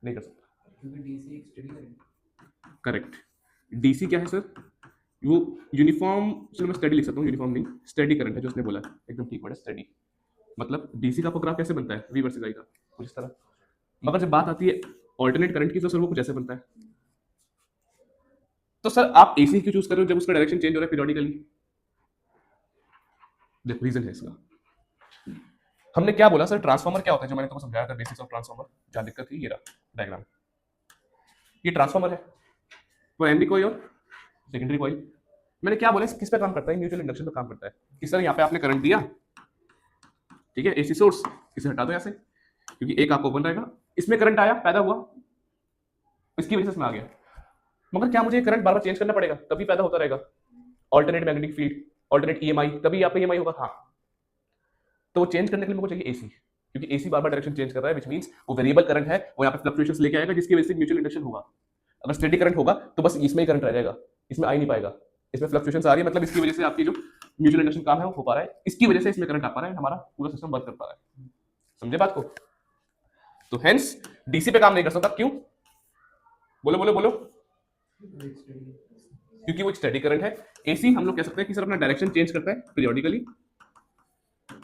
नहीं कर सकता। क्योंकि डीसी एक स्टडी करंट। करेक्ट। डीसी क्या है सर? वो यूनिफॉर्म, चलो मैं स्टडी लिख सकता हूँ, यूनिफॉर्म नहीं, स्टडी करंट है जो उसने बोला। एकदम ठीक वर्ड है, स्टडी। मतलब डीसी का ग्राफ कैसे बनता है? वी वर्सेस आई का, कुछ इस तरह। मगर जब बात आती है ऑल्टरनेट करंट की तो सर वो कुछ ऐसे बनता है। तो सर आप एसी क्यों चूज कर रहे हो जब उसका डायरेक्शन चेंज हो रहा है पीरियोडिकली? देखो रीजन है इसका। हमने क्या बोला सर, ट्रांसफार्मर क्या होता है, जो मैंने तुमको समझाया था बेसिक्स ऑफ ट्रांसफार्मर, जहां दिक्कत थी ये रहा डायग्राम। ये ट्रांसफार्मर है, प्राइमरी कॉइल और सेकेंडरी कॉइल। मैंने क्या बोला, किस पे काम करता है, म्यूचुअल इंडक्शन पे काम करता है। किस तरह यहाँ पे आपने करंट दिया, ठीक है, एसी सोर्स, इसे हटा दो यहाँ से क्योंकि एक आपको ओपन रहेगा, इसमें करंट आया, पैदा हुआ, इसकी वजह से इसमें आ गया। मगर क्या मुझे करंट बार बार चेंज करना पड़ेगा तभी पैदा होता रहेगा? Alternate magnetic field, alternate EMI, तभी यहाँ पे ईएमआई होगा। हाँ, तो वो चेंज करने के लिए मुझे चाहिए एसी, क्योंकि एसी बार बार डायरेक्शन चेंज कर रहा है, विच मींस वो वेरिएबल करंट है, वो यहाँ पे फ्लक्चुएशंस लेके आएगा, जिसकी वजह से म्यूचुअल इंडक्शन होगा। अगर स्टेडी करंट होगा तो बस इसमें ही करंट रह जाएगा, इसमें आ ही नहीं पाएगा। इसमें फ्लक्चुएशंस आ रही है, मतलब इसकी वजह से आपकी जो म्यूचुअल इंडक्शन काम है वो हो पा रहा है, इसकी वजह से इसमें करंट आ पा रहा है, हमारा पूरा सिस्टम वर्क कर पा रहा है। समझे बात को? तो हेंस डीसी पे काम नहीं कर सकता। क्यों? बोलो बोलो बोलो। क्योंकि वो स्टेडी करंट है। एसी हम लोग कह सकते हैं कि सर अपना डायरेक्शन चेंज करता है पीरियोडिकली,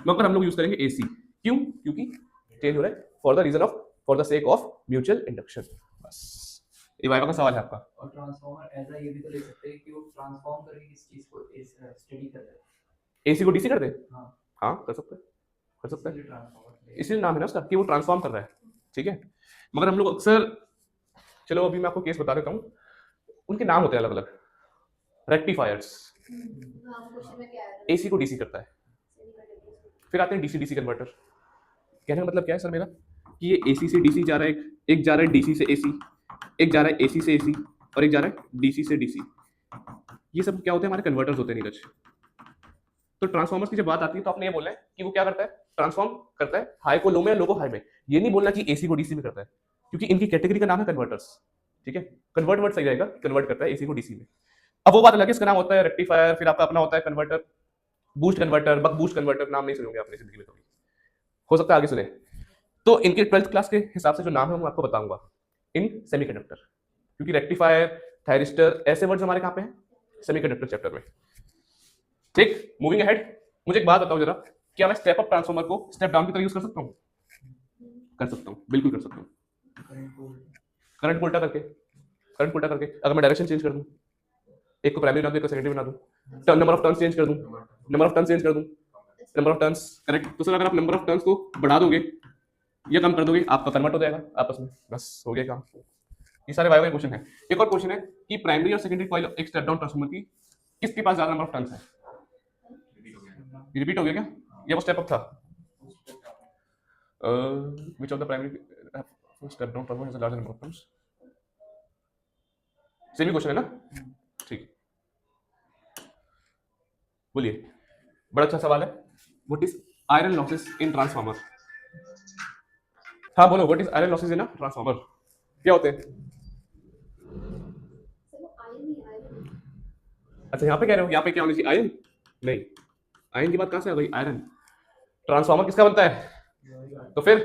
मगर हम लोग यूज करेंगे एसी। क्यों? क्योंकि चेंज हो रहा है for the sake of mutual induction. बस ये वाइवा का सवाल है आपका। और ट्रांसफार्मर ऐसा ये भी तो ले सकते हैं कि वो ट्रांसफॉर्म करके किस चीज को स्टडी कर रहे हैं। एसी को डीसी कर दे? हाँ, हाँ कर सकते हैं, कर सकते हैं, इसलिए ट्रांसफार्मर इसलिए नाम है ना उसका कि वो ट्रांसफॉर्म कर रहा है। ठीक है, मगर हम लोग अक्सर, चलो अभी मैं आपको केस बता देता हूँ, उनके नाम होते हैं अलग अलग। रेक्टिफायर्स, हाँ, क्वेश्चन में क्या आया था? एसी को डीसी करता है। फिर आते हैं डीसी डीसी कन्वर्टर। कहने का मतलब क्या है सर मेरा, कि ये एसी से डीसी जा रहा है, एक जा रहा है डीसी से एसी, एक जा रहा है एसी से एसी, और एक जा रहा है डीसी से डीसी। ये सब क्या होते हैं, हमारे कन्वर्टर्स होते हैं नीरज। तो ट्रांसफॉर्मर्स की जब बात आती है तो आपने ये बोलना है कि वो क्या करता है, ट्रांसफॉर्म करता है हाई को लो में, लो को हाई में। ये नहीं बोलना कि एसी को डीसी में करता है, क्योंकि इनकी कैटेगरी का नाम है कन्वर्टर्स। ठीक है, कन्वर्ट वर्ड सही रहेगा, कन्वर्ट करता है एसी को डीसी में। अब वो बात अलग है, इसका नाम होता है रेक्टिफायर, फिर आपका अपना होता है converter, boost converter, buck boost converter, नाम नहीं सुनोगे आपने जिंदगी में कभी, हो सकता है आगे सुने। तो इनके 12th क्लास के हिसाब से जो नाम है मैं आपको बताऊंगा इन सेमीकंडक्टर, क्योंकि रेक्टिफायर, थायरिस्टर, ऐसे वर्ड्स हमारे कहाँ पे हैं, सेमीकंडक्टर चैप्टर में। ठीक, मूविंग अहेड, मुझे एक बात बताओ जरा, क्या मैं स्टेप अप ट्रांसफार्मर को स्टेप डाउन की तरह यूज कर सकता हूँ? कर सकता हूँ, बिल्कुल कर सकता हूँ। करंट को उल्टा करके, करंट को उल्टा करके अगर मैं डायरेक्शन चेंज कर दूं, एक को प्राइमरी बना दूं, एक को सेकेंडरी बना दूं, नंबर ऑफ टर्न्स चेंज कर दूं, नंबर ऑफ टर्न्स चेंज कर दूं, नंबर ऑफ टर्न्स, करेक्ट। तो सर अगर आप नंबर ऑफ टर्न्स को बढ़ा दोगे या कम कर दोगे, आपका कन्वर्ट हो जाएगा आपस में, बस हो गया काम। ये सारे वाइवा के क्वेश्चन है। एक और क्वेश्चन है कि प्राइमरी और सेकेंडरी कॉइल एक स्टेप डाउन ट्रांसफार्मर की किसके पास ज्यादा नंबर ऑफ टर्न्स है? रिपीट हो गया क्या, या वो स्टेप अप था? Which of the primary step down transformer has a larger number of turns? Same he question है ना, ठीक है। बोलिए, बड़ा अच्छा सवाल है। What is iron losses in transformer? हाँ बोलो, what is iron losses in a transformer? क्या होते हैं? सर वो आयरन ही आयरन। अच्छा यहाँ पे कह रहे हो, यहाँ पे क्या होनी चाहिए, आयरन? नहीं, आयरन की बात कहाँ से आ गई, आयरन। ट्रांसफार्मर किसका बनता है? तो फिर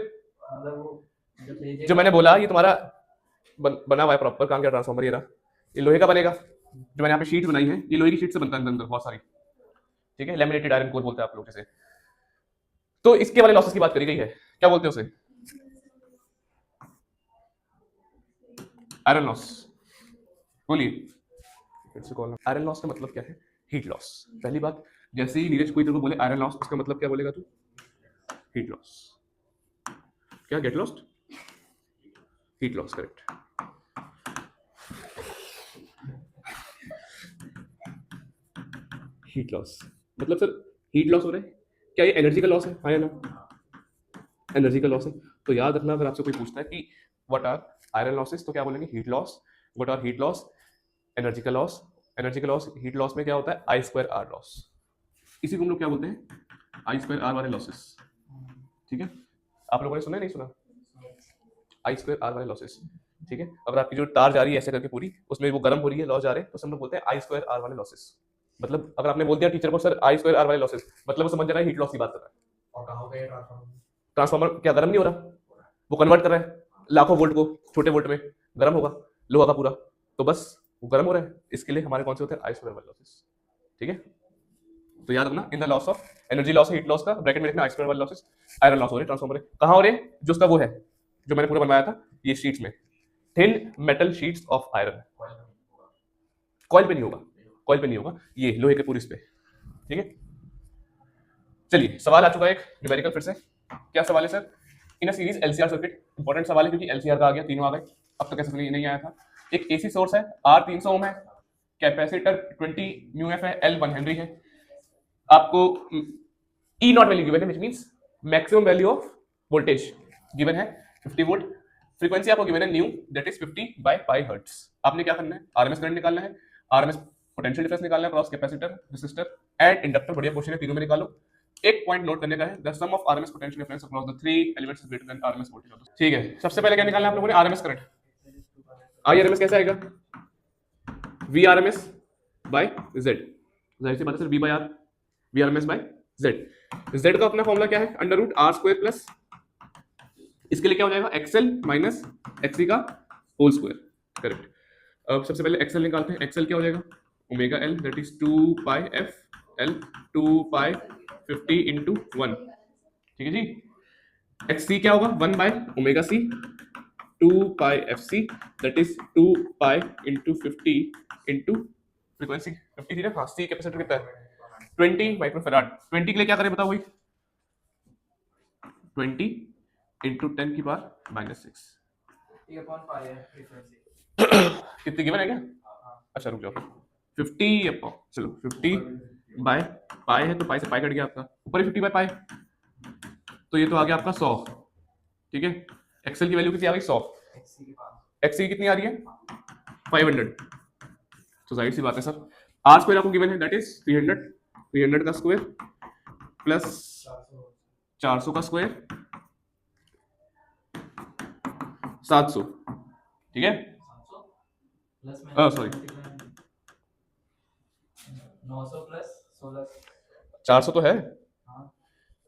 मतलब वो जब ले जो मैंने बोला, ये तुम्हारा बना हुआ है प्रॉपर काम क्या ट्रांसफार्मर, ये रहा, ये लोहे का बनेगा। जो मैंने यहाँ पे शीट बनाई है, ये लोहे की शीट से बनता है अंदर बहुत सारी, ठीक है, लेमिनेटेड आयरन कोर बोलते हैं आप लोग जिसे। तो इसके वाले लॉसेस की बात करी गई है, क्या बोलते हैं उसे? Iron loss. बोलिए, आयरन लॉस का मतलब क्या है? Heat loss. पहली बात, जैसे ही नीरज कोई तेरे को बोले आयरन लॉस, उसका मतलब क्या बोलेगा तू? Heat loss. क्या, get lost? Heat loss, correct. Heat loss मतलब सर हीट लॉस हो रहा है, क्या ये एनर्जी का लॉस है, हाँ या ना? एनर्जी का लॉस है। तो याद रखना, अगर आपसे कोई पूछता है कि व्हाट आर आयरन लॉसेस, तो क्या बोलेंगे? Heat loss. What are heat loss? Energy का लॉस। एनर्जी का लॉस, हीट लॉस में क्या होता है? I square R loss. इसी को हम लोग क्या बोलते हैं? आई स्क्वायर आर वाले लॉसेस। ठीक है, आप लोगों ने सुना है, नहीं सुना? आई स्क्वायर आर वाले लॉसेस, ठीक है। अगर आपकी जो तार जा रही है ऐसे करके पूरी, उसमें वो गर्म हो रही है, लॉस जा रहे हैं, तो हम लोग बोलते हैं आई स्क्वायर आर वाले लॉसेस। मतलब अगर आपने बोल दिया टीचर को सर आई स्क्वायर आर वाले लॉसेस, मतलब वो समझ जा रहा है हीट लॉस की बात कर रहा है। और कहाँ हो गया ये ट्रांसफार्मर? ट्रांसफार्मर क्या गर्म नहीं हो रहा? वो कन्वर्ट कर रहा है लाखों वोल्ट को छोटे वोल्ट में, गर्म होगा लोहा का पूरा, तो बस वो गर्म हो रहा है। इसके लिए हमारे कौन से होते हैं? आई स्क्वायर वाले लॉसेस। ठीक है, तो याद रखना, in the loss of energy loss, heat loss का ब्रैकेट में लिखना आई स्क्वायर वाले लॉसेस। आयरन लॉस हो रहे ट्रांसफार्मर, कहाँ हो रहे हैं? जो उसका वो है, जो मैंने पूरा बनवाया था ये शीट्स में, thin metal sheets of iron. Coil पे नहीं होगा, कॉइल पे नहीं होगा, ये लोहे के पूरे इस पे, ठीक है। चलिए सवाल आ चुका है एक न्यूमेरिकल फिर से। क्या सवाल है सर? इन अ सीरीज एलसीआर सर्किट, इंपॉर्टेंट सवाल है क्योंकि एलसीआर का आ गया, तीनों आ गए, अब तक ऐसा नहीं आया था। एक एसी सोर्स है, आर 300 ओम है, कैपेसिटर 20 म्यू एफ है, एल 1 हेनरी है। आपको ई नॉट वैल्यू गिवन है, which means maximum value of voltage given है 50 वोल्ट। फ्रीक्वेंसी आपको गिवन है new, that is 50 by pi hertz. आपने क्या करना है? आरएमएस करंट निकालना है, आरएमएस पोटेंशियल डिफरेंस निकालना है cross capacitor, resistor and inductor. बढ़िया क्वेश्चन है, तीनों में निकालो। एक पॉइंट नोट करने का है, the sum of RMS potential difference across the three elements is greater than RMS voltage. ठीक है, सबसे पहले क्या निकालना है आप लोगों ने? RMS current. आईआरएमएस कैसे आएगा? V RMS by Z. जाहिर सी बात है sir, V by R, V RMS by Z. Z का अपना फॉर्मूला क्या है? Under root R square plus, इसके लिए क्या हो जाएगा? एक्सएल माइनस एक्सी का होल स्क्वायर। करेक्ट। अब सबसे पहले एक्सएल निकालते हैं। एक्सएल क्या हो जाएगा? Omega L that is 2 pi F L 2 pi 50 into 1, ठीक है जी। एक्स सी क्या होगा? 1 by omega C 2 pi F C that is 2 pi into 50 into frequency 50 थी ना? हाँ, सी कैपेसिटर कितना है? 20 माइक्रोफैराड। 20 के लिए क्या करें बताओ भाई? 20 इंटू 10 की पावर माइनस 6। ये कौन पा रहा है फ्रीक्वेंसी? कितनी गिवन है क्या? अच्छा रुक जाओ, 50 अपॉन, चलो 50 बाय पाई है तो पाई से पाई कट गया आपका, ऊपर ही 50 बाय पाई, तो ये तो आ गया आपका 100, ठीक है। एक्सएल की वैल्यू कितनी आ गई? 100। एक्सी के पास एक्स की कितनी आ रही है? 500। तो जाहिर सी बात है सर, आर स्क्वायर आपको गिवन है दैट इज 300, 300 का स्क्वायर प्लस 400 का स्क्वायर 700, ठीक है। 700 प्लस सॉरी 900 प्लस 16। 400 तो है। हाँ,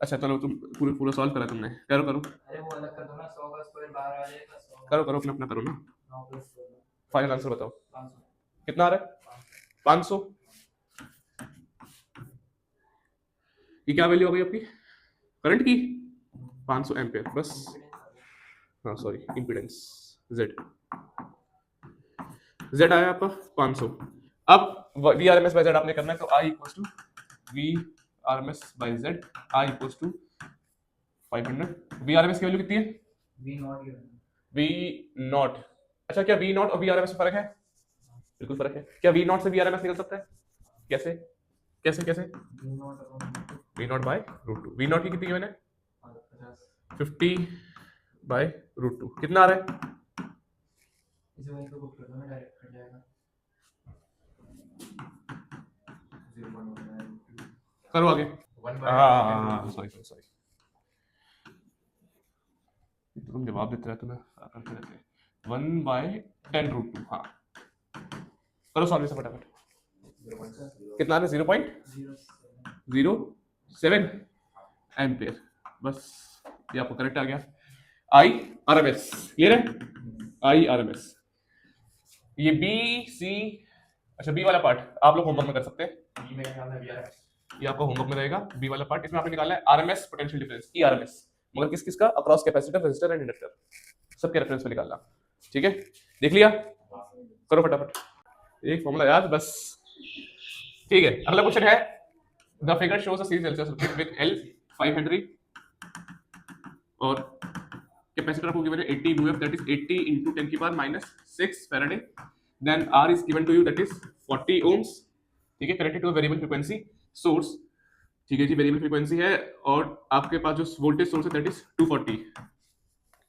अच्छा चलो, तुम पूरा पूरा सॉल्व करा तुमने, करो करो अरे वो अलग कर दो ना, 100 का स्क्वायर बाहर आ जाएगा, 100 करो करो, अपना अपना करो ना। 9 प्लस 16 फाइनल आंसर बताओ 500। कितना आ रहा है? 500। ये क्या वैल्यू हो गई आपकी करंट की? 500 एम्पियर बस। हाँ सॉरी, इम्पीडेंस जेड, जेड आया आपका 500। अब V R M S by Z आपने करना है, तो I equals to V R M S by Z, I equals to 500। V R M S की वैल्यू कितनी है? V naught given. V naught. अच्छा, क्या वी नॉट और वी आर एम एस में फर्क है? बिल्कुल फर्क है। क्या वी नॉट से वी आर एम एस निकल सकता है? कैसे कैसे कैसे? We not upon V naught by root 2। V naught की कितनी गिवन है? 50। 50 बाय रूट 2। कितना आ रहा है? इसे वहीं पे पुट कर दो ना, डायरेक्ट कट जाएगा। करो आगे। हाँ सॉरी सॉरी सॉरी, तुम जवाब देते रहते ना, करते रहते। 1 बाय 10 रूट 2। हाँ करो सॉल्व से फटाफट। कितना आ रहा है? 0.07 एम्पियर। बस ये आपको करेक्ट आ गया। I R M S clear है? I R M S. ये बी सी, अच्छा बी वाला पार्ट आप लोग होमवर्क में कर सकते हैं, ये आपका होमवर्क में रहेगा। बी वाला पार्ट, इसमें आपने निकालना है RMS potential difference, E RMS, मगर किस किस का? Across capacitor, resistor and inductor, सबके रेफरेंस में निकालना, ठीक है। देख लिया? करो फटाफट, एक फॉर्मूला याद बस, ठीक है। अगला क्वेश्चन है, the figure shows a series LCR circuit with L 5 henry और कैपेसिटर को गिवन है 80 mu F that is 80 into 10 की power minus 6 farad, then R is given to you that is 40 ohms, ठीक है, connected to variable frequency source, ठीक है जी, variable frequency है, और आपके पास जो वोल्टेज सोर्स है दैट इज 240।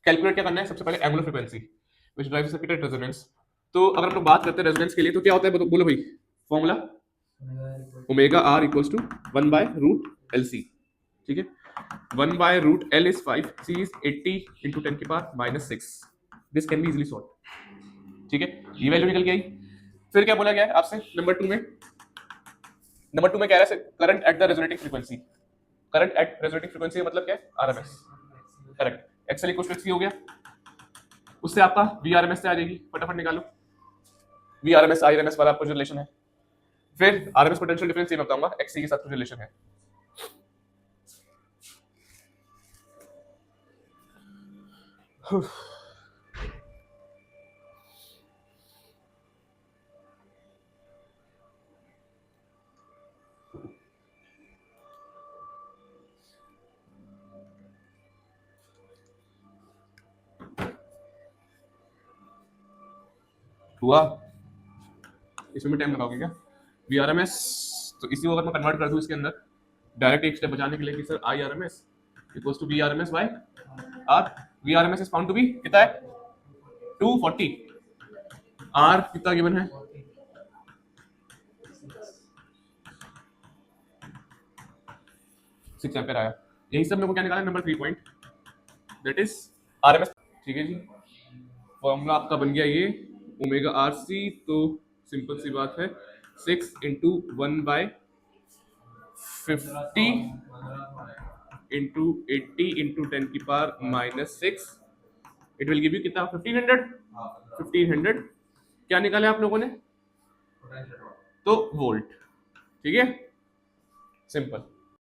कैलकुलेट क्या करना है? सबसे पहले angular frequency which drives circuit at resonance. तो अगर हम लोग बात करते हैं रेजोनेंस के लिए तो क्या होता है बोलो भाई? Formula omega R equals to 1 by root L C, ठीक है। 1 by root L is 5, C is 80 into 10 की power minus 6। This can be easily solve, ठीक है। ये वैल्यू निकल के आई। फिर क्या बोला गया है आपसे नंबर 2 में? नंबर 2 में कह रहा है current at the resonating frequency. Current at resonating frequency मतलब क्या है? RMS, correct. XL equals to XC हो गया, उससे आपका वीआरएमएस से आ जाएगी, फटाफट निकालो वीआरएमएस आईआरएमएस वाला आपको जो रिलेशन है। फिर आरएमएस पोटेंशियल डिफरेंस ये मैं बताऊंगा एक्सी के साथ कुछ रिलेशन है। हुआ? इसमें भी टाइम लगाओगे क्या? VRMS, तो इसी को अगर मैं कन्वर्ट कर दूं इसके अंदर डायरेक्ट एक स्टेप बचाने के लिए कि sir IRMS equals to VRMS by R। VRMS is found to be कितना है? 240। R कितना गिवन है? 6 एम्पीयर आया। यही सब मेरे को क्या निकाला? Number 3 point, that is RMS। ठीक है जी, फॉर्मूला आपका बन गया ये ओमेगा RC। तो सिंपल सी बात है 6 इंटू 1/50 इंटू 80 इंटू 10 की power -6, it will give you कितना? 1500। क्या निकाले आप लोगों ने? तो वोल्ट। ठीक है, सिंपल।